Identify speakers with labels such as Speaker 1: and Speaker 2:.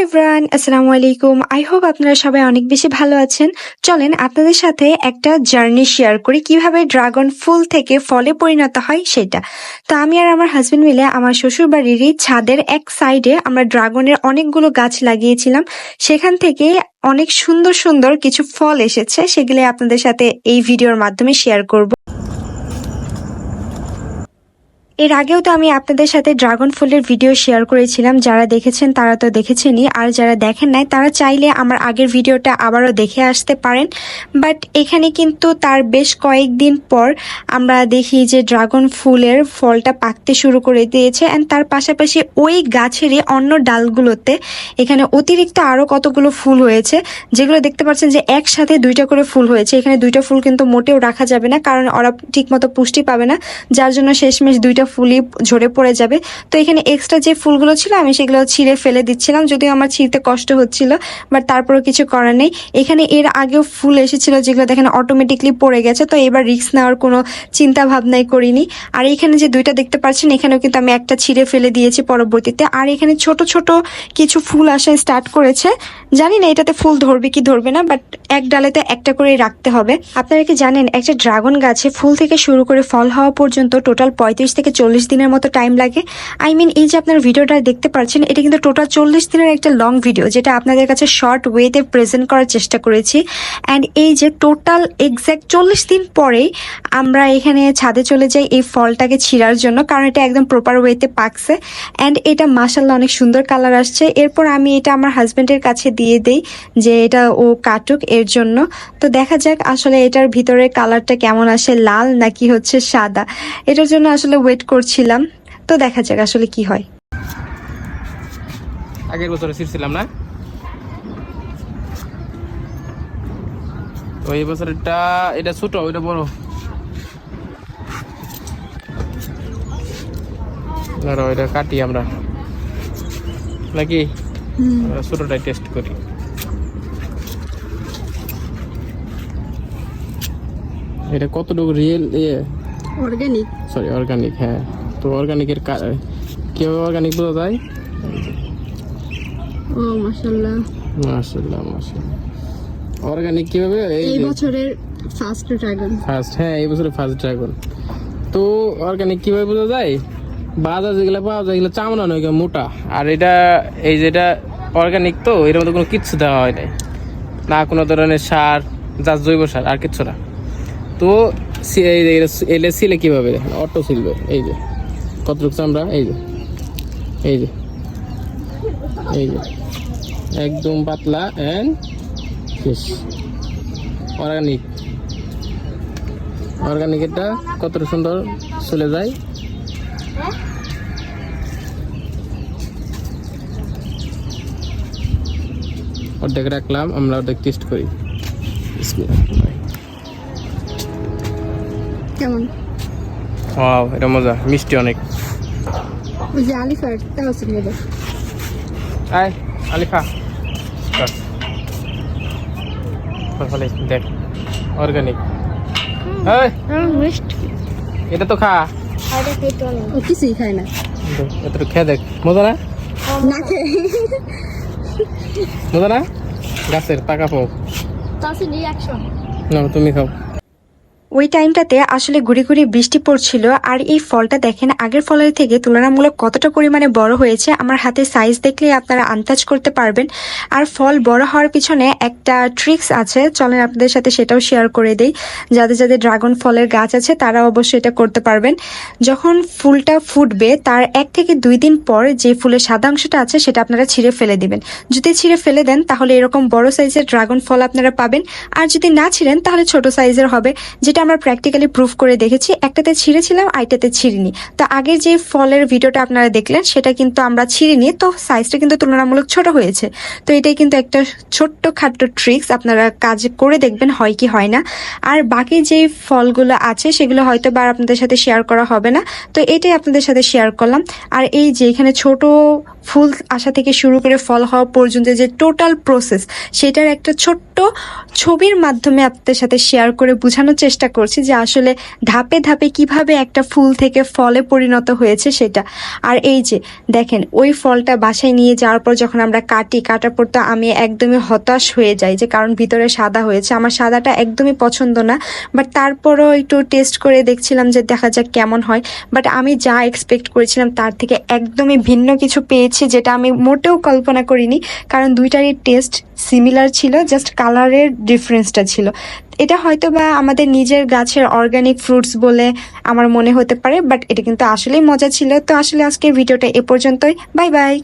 Speaker 1: Everyone, আসসালামু আলাইকুম। I hope আপনারা সবাই অনেক বেশি ভালো আছেন। চলেন আপনাদের সাথে একটা জার্নি শেয়ার করি কিভাবে ড্রাগন ফুল থেকে ফলে পরিণত হয় সেটা। তো আমি আর আমার হাজবেন্ড মিলে আমার শ্বশুর বাড়িরই ছাদের এক সাইডে আমরা ড্রাগনের অনেকগুলো গাছ লাগিয়েছিলাম। সেখান থেকে অনেক সুন্দর সুন্দর কিছু ফল এসেছে, সেগুলো আপনাদের সাথে এই ভিডিওর মাধ্যমে শেয়ার করব। এর আগেও তো আমি আপনাদের সাথে ড্রাগন ফুলের ভিডিও শেয়ার করেছিলাম, যারা দেখেছেন তারা তো দেখেছেনই, আর যারা দেখেন নাই তারা চাইলে আমার আগের ভিডিওটা আবারও দেখে আসতে পারেন। বাট এখানে কিন্তু তার বেশ কয়েকদিন পর আমরা দেখি যে ড্রাগন ফুলের ফলটা পাকতে শুরু করে দিয়েছে, অ্যান্ড তার পাশাপাশি ওই গাছেরই অন্য ডালগুলোতে এখানে অতিরিক্ত আরও কতগুলো ফুল হয়েছে, যেগুলো দেখতে পাচ্ছেন যে একসাথে দুইটা করে ফুল হয়েছে। এখানে দুইটা ফুল কিন্তু মোটেও রাখা যাবে না, কারণ ওরা ঠিকমতো পুষ্টি পাবে না, যার জন্য শেষমেশ দুইটা ফুলই ঝরে পড়ে যাবে। তো এখানে এক্সট্রা যে ফুলগুলো ছিল আমি সেগুলো ছিঁড়ে ফেলে দিচ্ছিলাম, যদিও আমার ছিঁড়তে কষ্ট হচ্ছিল, বাট তারপরেও কিছু করার নেই। এখানে এর আগেও ফুল এসেছিল যেগুলো দেখেন অটোমেটিকলি পড়ে গেছে, তো এবার রিস্ক নেওয়ার কোনো চিন্তা ভাবনাই করিনি। আর এখানে যে দুইটা দেখতে পাচ্ছেন এখানেও কিন্তু আমি একটা ছিঁড়ে ফেলে দিয়েছি পরবর্তীতে। আর এখানে ছোট ছোট কিছু ফুল আসা স্টার্ট করেছে, জানি না এটাতে ফুল ধরবে কি ধরবে না, বাট এক ডালেতে একটা করে রাখতে হবে। আপনারা কি জানেন একটা ড্রাগন গাছে ফুল থেকে শুরু করে ফল হওয়া পর্যন্ত টোটাল 35 থেকে 40 দিনের মতো টাইম লাগে। এই যে আপনার ভিডিওটা দেখতে পাচ্ছেন এটা কিন্তু টোটাল 40 দিনের একটা লং ভিডিও, যেটা আপনাদের কাছে শর্ট ওয়েতে প্রেজেন্ট করার চেষ্টা করেছি। অ্যান্ড এই যে টোটাল এক্স্যাক্ট 40 দিন পরেই আমরা এখানে ছাদে চলে যাই এই ফলটাকে ছিঁড়ার জন্য, কারণ এটা একদম প্রপার ওয়েতে পাকছে। অ্যান্ড এটা মাশাআল্লাহ অনেক সুন্দর কালার আসছে। এরপর আমি এটা আমার হাজবেন্ডের কাছে দিয়ে দেই যে এটা ও কাটুক এর জন্য। তো দেখা যাক আসলে এটার ভিতরে কালারটা কেমন আসে, লাল নাকি হচ্ছে সাদা, এটার জন্য আসলে ওয়েট করছিলাম। তো দেখা যাক আসলে কি হয়।
Speaker 2: আগের বছরে ছিঁড়ছিলাম না, তো এই বছরটা এটা ছোট ওইটা বড়। ধরো এটা কাটি আমরা নাকি ছোটটাই টেস্ট করি। এটা কতটুকু রিয়েল
Speaker 3: অর্গানিক,
Speaker 2: সরি অর্গানিক, হ্যাঁ। তো অর্গানিকের কিভাবে অর্গানিক বোঝা যায়?
Speaker 3: ও মাশাআল্লাহ
Speaker 2: মাশাআল্লাহ মাশাআল্লাহ। অর্গানিক কিভাবে?
Speaker 3: এই বছরের ফার্স্ট ড্রাগন।
Speaker 2: ফার্স্ট, হ্যাঁ এই বছরের ফার্স্ট ড্রাগন। তো অর্গানিক কিভাবে বোঝা যায়? বাজার যেগুলো পাওয়া যায় এগুলো চামড়া নয়, মোটা। আর এটা এই যেটা অর্গানিক, তো এর মধ্যে কোনো কিচ্ছু দেওয়া হয় নাই, না কোনো ধরনের সার, যা জৈব সার, আর কিচ্ছু না। তো এলে সিলে কিভাবে? অটো সিলবে। এই যে কতটুকু চামড়া, এই যে এই যে এই যে একদম পাতলা অ্যান্ড ফিশ। অর্গানিক, অর্গানিক এটা কতটা সুন্দর চলে যায়। অর্ধেক রাখলাম, আমরা অর্ধেক টেস্ট করি।
Speaker 3: কেমন?
Speaker 2: ওয়াও, এটা মজা, মিষ্টি অনেক।
Speaker 3: ওই যে আলিফার তাও ছিল মজা।
Speaker 2: আয় আলিফা, ফলে দেখ অর্গানিক। এটা তো খা,
Speaker 3: ও কিছুই খায় না,
Speaker 2: এতটুকু খেয়ে দেখ, মজা না?
Speaker 3: না খেয়ে
Speaker 2: মজা না? গাছের পাকা ফল না, তুমি খাও।
Speaker 1: ওই টাইমটাতে আসলে গুড়ি গুড়ি বৃষ্টি পড়ছিল, আর এই ফলটা দেখেন আগের ফলের থেকে তুলনামূলক কতটা পরিমাণে বড় হয়েছে। আমার হাতে সাইজ দেখলে আপনারা আন্দাজ করতে পারবেন। আর ফল বড় হওয়ার পিছনে একটা ট্রিক্স আছে, চলেন আপনাদের সাথে সেটাও শেয়ার করে দেই। যাদের যাদের ড্রাগন ফলের গাছ আছে তারা অবশ্যই এটা করতে পারবেন। যখন ফুলটা ফুটবে তার 1 থেকে 2 দিন পর যে ফুলের সাদা অংশটা আছে সেটা আপনারা ছিঁড়ে ফেলে দিবেন। যদি ছিঁড়ে ফেলে দেন তাহলে এরকম বড় সাইজের ড্রাগন ফল আপনারা পাবেন, আর যদি না ছিঁড়েন তাহলে ছোট সাইজের হবে, যেটা আমরা প্র্যাকটিক্যালি প্রুফ করে দেখেছি। একটাতে ছিঁড়েছিলাম, আইটাতে ছিঁড়িনি। তো আগের যে ফলের ভিডিওটা আপনারা দেখলেন সেটা কিন্তু আমরা ছিঁড়িনি, তো সাইজটা কিন্তু তুলনামূলক ছোট হয়েছে। তো এটাই কিন্তু একটা ছোট্ট খাট্ট ট্রিক্স, আপনারা কাজ করে দেখবেন হয় কি হয় না। আর বাকি যে ফলগুলো আছে সেগুলো হয়তো বা আপনাদের সাথে শেয়ার করা হবে না, তো এটাই আপনাদের সাথে শেয়ার করলাম। আর এই যে এখানে ছোট ফুল আসা থেকে শুরু করে ফল হওয়া পর্যন্ত যে টোটাল প্রসেস, সেটার একটা ছোট্ট ছবির মাধ্যমে আপনাদের সাথে শেয়ার করে বোঝানোর চেষ্টা করছি যে আসলে ধাপে ধাপে কিভাবে একটা ফুল থেকে ফলে পরিণত হয়েছে সেটা। আর এই যে দেখেন ওই ফলটা বাসায় নিয়ে যাওয়ার পর যখন আমরা কাটার পর তো আমি একদমই হতাশ হয়ে যাই, যে কারণ ভিতরে সাদা হয়েছে। আমার সাদাটা একদমই পছন্দ না, বাট তারপরও একটু টেস্ট করে দেখছিলাম যে দেখা যাক কেমন হয়। বাট আমি যা এক্সপেক্ট করেছিলাম তার থেকে একদমই ভিন্ন কিছু পেয়েছি, যেটা আমি মোটেও কল্পনা করিনি, কারণ দুইটারই টেস্ট সিমিলার ছিল, জাস্ট কালারের ডিফারেন্সটা ছিল। এটা হয়তো বা আমাদের নিজের গাছের অর্গানিক ফ্রুটস বলে আমার মনে হতে পারে, বাট এটা কিন্তু আসলেই মজা ছিল। তো আসলে আজকের ভিডিওটা এ পর্যন্তই। Bye bye.